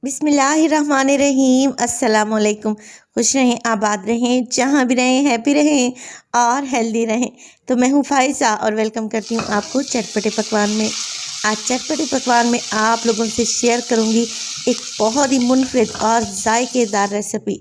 बिस्मिल्लाहिर्रहमानिर्रहीम। अस्सलामुअलैकुम। खुश रहें, आबाद रहें, जहाँ भी रहें हैप्पी रहें और हेल्दी रहें। तो मैं हूँ फ़ाइज़ा और वेलकम करती हूँ आपको चटपटे पकवान में। आज चटपटे पकवान में आप लोगों से शेयर करूँगी एक बहुत ही मुनफरिद और जायकेदार रेसिपी।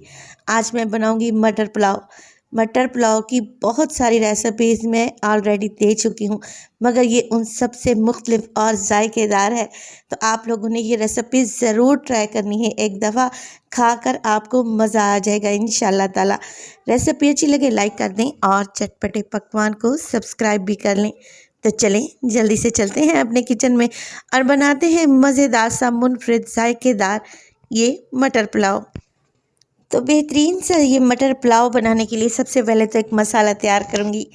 आज मैं बनाऊँगी मटर पुलाव। मटर पुलाव की बहुत सारी रेसिपीज़ मैं ऑलरेडी दे चुकी हूँ, मगर ये उन सब से मुख्तलिफ और जायकेदार है। तो आप लोगों ने ये रेसिपी ज़रूर ट्राई करनी है। एक दफ़ा खाकर आपको मज़ा आ जाएगा इंशाल्लाह ताला। रेसिपी अच्छी लगे लाइक कर दें और चटपटे पकवान को सब्सक्राइब भी कर लें। तो चलें जल्दी से चलते हैं अपने किचन में और बनाते हैं मज़ेदार सा मुनफरिद जायकेदार ये मटर पुलाव। तो बेहतरीन सा ये मटर पुलाव बनाने के लिए सबसे पहले तो एक मसाला तैयार करूँगी।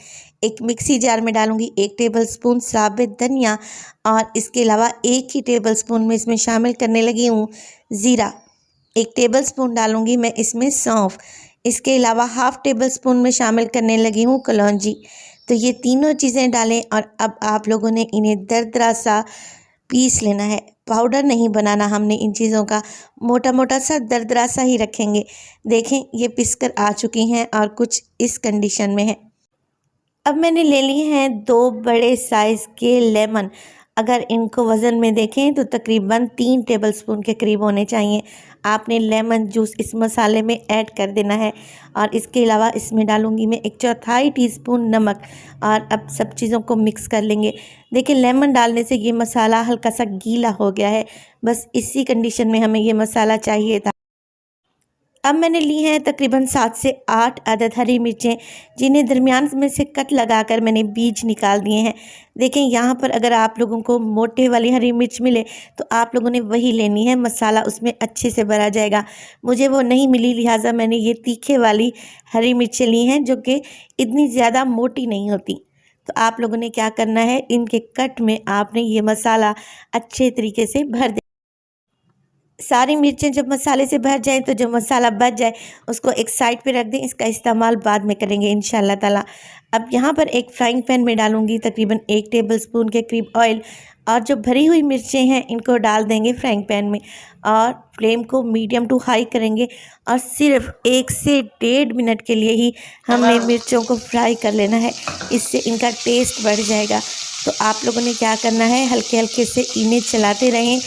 एक मिक्सी जार में डालूँगी 1 टेबलस्पून साबित धनिया और इसके अलावा 1 ही टेबलस्पून में इसमें शामिल करने लगी हूँ ज़ीरा। 1 टेबलस्पून डालूँगी मैं इसमें सौंफ। इसके अलावा हाफ़ टेबलस्पून में शामिल करने लगी हूँ कलौंजी। तो ये तीनों चीज़ें डालें और अब आप लोगों ने इन्हें दरदरा सा पीस लेना है। पाउडर नहीं बनाना हमने इन चीज़ों का, मोटा मोटा सा दरदरा सा ही रखेंगे। देखें ये पिस कर आ चुकी हैं और कुछ इस कंडीशन में है। अब मैंने ले लिए हैं 2 बड़े साइज़ के लेमन। अगर इनको वज़न में देखें तो तकरीबन 3 टेबलस्पून के करीब होने चाहिए। आपने लेमन जूस इस मसाले में ऐड कर देना है और इसके अलावा इसमें डालूँगी मैं 1/4 टीस्पून नमक और अब सब चीज़ों को मिक्स कर लेंगे। देखिए लेमन डालने से ये मसाला हल्का सा गीला हो गया है, बस इसी कंडीशन में हमें ये मसाला चाहिए था। अब मैंने ली हैं तकरीबन 7 से 8 अदद हरी मिर्चें, जिन्हें दरमियान में से कट लगाकर मैंने बीज निकाल दिए हैं। देखें यहाँ पर अगर आप लोगों को मोटे वाली हरी मिर्च मिले तो आप लोगों ने वही लेनी है, मसाला उसमें अच्छे से भरा जाएगा। मुझे वो नहीं मिली, लिहाजा मैंने ये तीखे वाली हरी मिर्चें ली हैं जो कि इतनी ज़्यादा मोटी नहीं होती। तो आप लोगों ने क्या करना है, इनके कट में आपने ये मसाला अच्छे तरीके से भर दे। सारी मिर्चें जब मसाले से भर जाएं तो जो मसाला बच जाए उसको एक साइड पे रख दें, इसका इस्तेमाल बाद में करेंगे इंशाल्लाह ताला। अब यहाँ पर एक फ्राइंग पैन में डालूंगी तकरीबन 1 टेबलस्पून के करीब ऑयल और जो भरी हुई मिर्चें हैं इनको डाल देंगे फ्राइंग पैन में और फ्लेम को मीडियम टू हाई करेंगे और सिर्फ 1 से 1.5 मिनट के लिए ही हमने मिर्चों को फ्राई कर लेना है, इससे इनका टेस्ट बढ़ जाएगा। तो आप लोगों ने क्या करना है, हल्के हल्के से इन्हें चलाते रहें,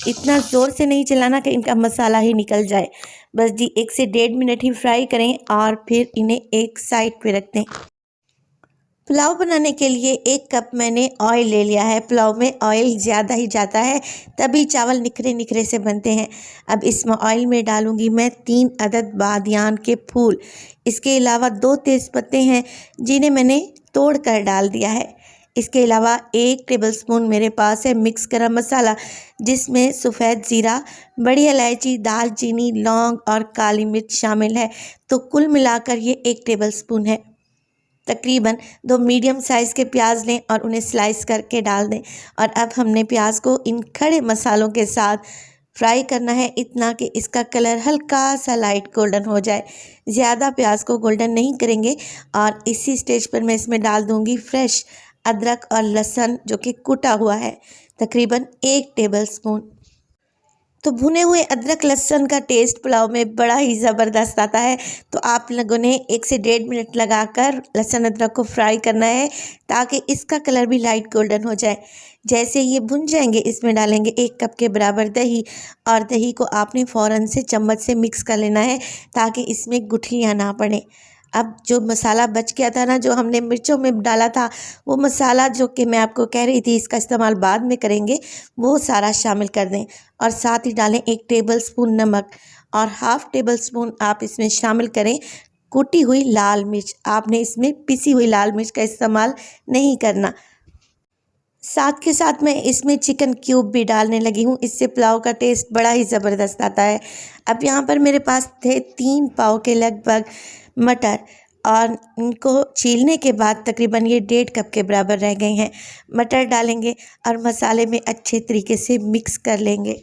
इतना ज़ोर से नहीं चलाना कि इनका मसाला ही निकल जाए। बस जी 1 से 1.5 मिनट ही फ्राई करें और फिर इन्हें एक साइड पे रख दें। पुलाव बनाने के लिए 1 कप मैंने ऑयल ले लिया है। पुलाव में ऑयल ज़्यादा ही जाता है, तभी चावल निखरे निखरे से बनते हैं। अब इसमें ऑयल में डालूंगी मैं 3 अदद बादियान के फूल। इसके अलावा 2 तेज़पत्ते हैं जिन्हें मैंने तोड़ कर डाल दिया है। इसके अलावा 1 टेबलस्पून मेरे पास है मिक्स गरम मसाला, जिसमें सफ़ेद ज़ीरा, बड़ी इलायची, दालचीनी, लौंग और काली मिर्च शामिल है। तो कुल मिलाकर ये 1 टेबलस्पून है। तकरीबन 2 मीडियम साइज़ के प्याज लें और उन्हें स्लाइस करके डाल दें और अब हमने प्याज को इन खड़े मसालों के साथ फ्राई करना है, इतना कि इसका कलर हल्का सा लाइट गोल्डन हो जाए। ज़्यादा प्याज को गोल्डन नहीं करेंगे और इसी स्टेज पर मैं इसमें डाल दूँगी फ्रेश अदरक और लहसुन जो कि कुटा हुआ है, तकरीबन 1 टेबलस्पून। तो भुने हुए अदरक लहसुन का टेस्ट पुलाव में बड़ा ही ज़बरदस्त आता है। तो आप लोगों ने 1 से 1.5 मिनट लगाकर लहसुन अदरक को फ्राई करना है ताकि इसका कलर भी लाइट गोल्डन हो जाए। जैसे ये भुन जाएंगे इसमें डालेंगे 1 कप के बराबर दही और दही को आपने फ़ौरन से चम्मच से मिक्स कर लेना है ताकि इसमें गुठलियाँ ना पड़ें। अब जो मसाला बच गया था ना, जो हमने मिर्चों में डाला था, वो मसाला जो कि मैं आपको कह रही थी इसका इस्तेमाल बाद में करेंगे, वो सारा शामिल कर दें और साथ ही डालें 1 टेबलस्पून नमक और हाफ़ टेबलस्पून आप इसमें शामिल करें कुटी हुई लाल मिर्च। आपने इसमें पिसी हुई लाल मिर्च का इस्तेमाल नहीं करना। साथ के साथ मैं इसमें चिकन क्यूब भी डालने लगी हूँ, इससे पुलाव का टेस्ट बड़ा ही ज़बरदस्त आता है। अब यहाँ पर मेरे पास थे 3 पाव के लगभग मटर और इनको छीलने के बाद तकरीबन ये 1.5 कप के बराबर रह गए हैं। मटर डालेंगे और मसाले में अच्छे तरीके से मिक्स कर लेंगे।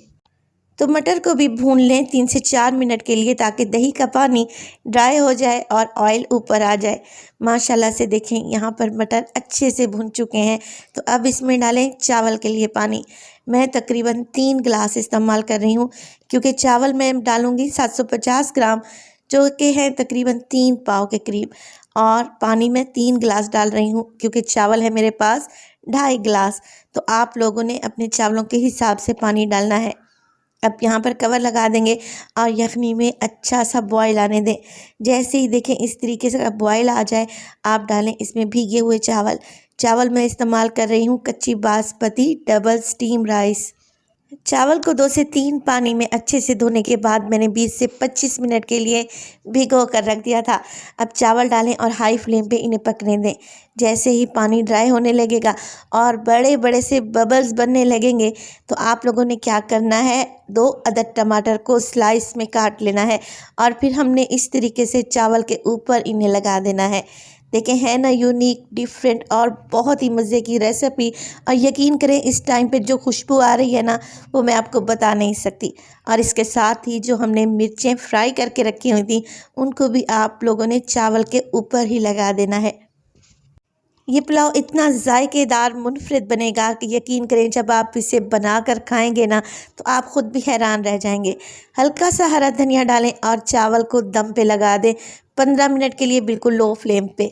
तो मटर को भी भून लें 3 से 4 मिनट के लिए, ताकि दही का पानी ड्राई हो जाए और ऑयल ऊपर आ जाए। माशाल्लाह से देखें यहाँ पर मटर अच्छे से भून चुके हैं। तो अब इसमें डालें चावल के लिए पानी। मैं तकरीबन 3 गिलास इस्तेमाल कर रही हूँ, क्योंकि चावल मैं डालूँगी 750 ग्राम, जो कि हैं तकरीबन 3 पाव के करीब। और पानी में 3 गिलास डाल रही हूँ, क्योंकि चावल है मेरे पास 2.5 गिलास। तो आप लोगों ने अपने चावलों के हिसाब से पानी डालना है। अब यहाँ पर कवर लगा देंगे और यखनी में अच्छा सा बॉयल आने दें। जैसे ही देखें इस तरीके से बॉयल आ जाए, आप डालें इसमें भीगे हुए चावल। चावल मैं इस्तेमाल कर रही हूँ कच्ची बासमती डबल स्टीम राइस। चावल को 2 से 3 पानी में अच्छे से धोने के बाद मैंने 20 से 25 मिनट के लिए भिगो कर रख दिया था। अब चावल डालें और हाई फ्लेम पे इन्हें पकने दें। जैसे ही पानी ड्राई होने लगेगा और बड़े बड़े से बबल्स बनने लगेंगे, तो आप लोगों ने क्या करना है, 2 अदद टमाटर को स्लाइस में काट लेना है और फिर हमने इस तरीके से चावल के ऊपर इन्हें लगा देना है। देखें है ना यूनिक, डिफरेंट और बहुत ही मज़े की रेसिपी। और यकीन करें इस टाइम पे जो खुशबू आ रही है ना, वो मैं आपको बता नहीं सकती। और इसके साथ ही जो हमने मिर्चें फ्राई करके रखी हुई थी, उनको भी आप लोगों ने चावल के ऊपर ही लगा देना है। ये पुलाव इतना जायकेदार मुनफरिद बनेगा कि यकीन करें जब आप इसे बनाकर खाएंगे ना, तो आप ख़ुद भी हैरान रह जाएंगे। हल्का सा हरा धनिया डालें और चावल को दम पे लगा दें 15 मिनट के लिए, बिल्कुल लो फ्लेम पे।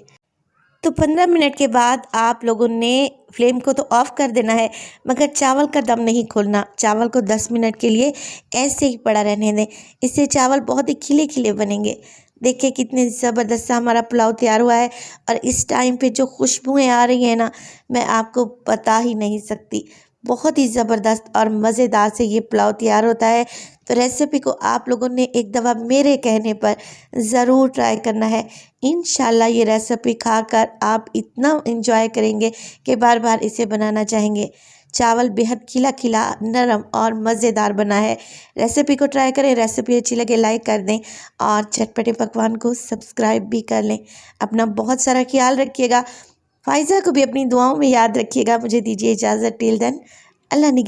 तो 15 मिनट के बाद आप लोगों ने फ्लेम को तो ऑफ़ कर देना है, मगर चावल का दम नहीं खोलना। चावल को 10 मिनट के लिए ऐसे ही पड़ा रहने दें। इससे चावल बहुत ही खिले खिले बनेंगे। देखिए कितने ज़बरदस्त सा हमारा पुलाव तैयार हुआ है। और इस टाइम पे जो खुशबुएं आ रही हैं ना, मैं आपको बता ही नहीं सकती। बहुत ही ज़बरदस्त और मज़ेदार से ये पुलाव तैयार होता है। तो रेसिपी को आप लोगों ने एक दफ़ा मेरे कहने पर ज़रूर ट्राई करना है। इंशाल्लाह ये रेसिपी खाकर आप इतना एंजॉय करेंगे कि बार बार इसे बनाना चाहेंगे। चावल बेहद खिला खिला, नरम और मज़ेदार बना है। रेसिपी को ट्राई करें। रेसिपी अच्छी लगे लाइक कर दें और चटपटे पकवान को सब्सक्राइब भी कर लें। अपना बहुत सारा ख्याल रखिएगा। फ़ाइज़ा को भी अपनी दुआओं में याद रखिएगा। मुझे दीजिए इजाज़त। टिल देन, अल्लाह निगहबान।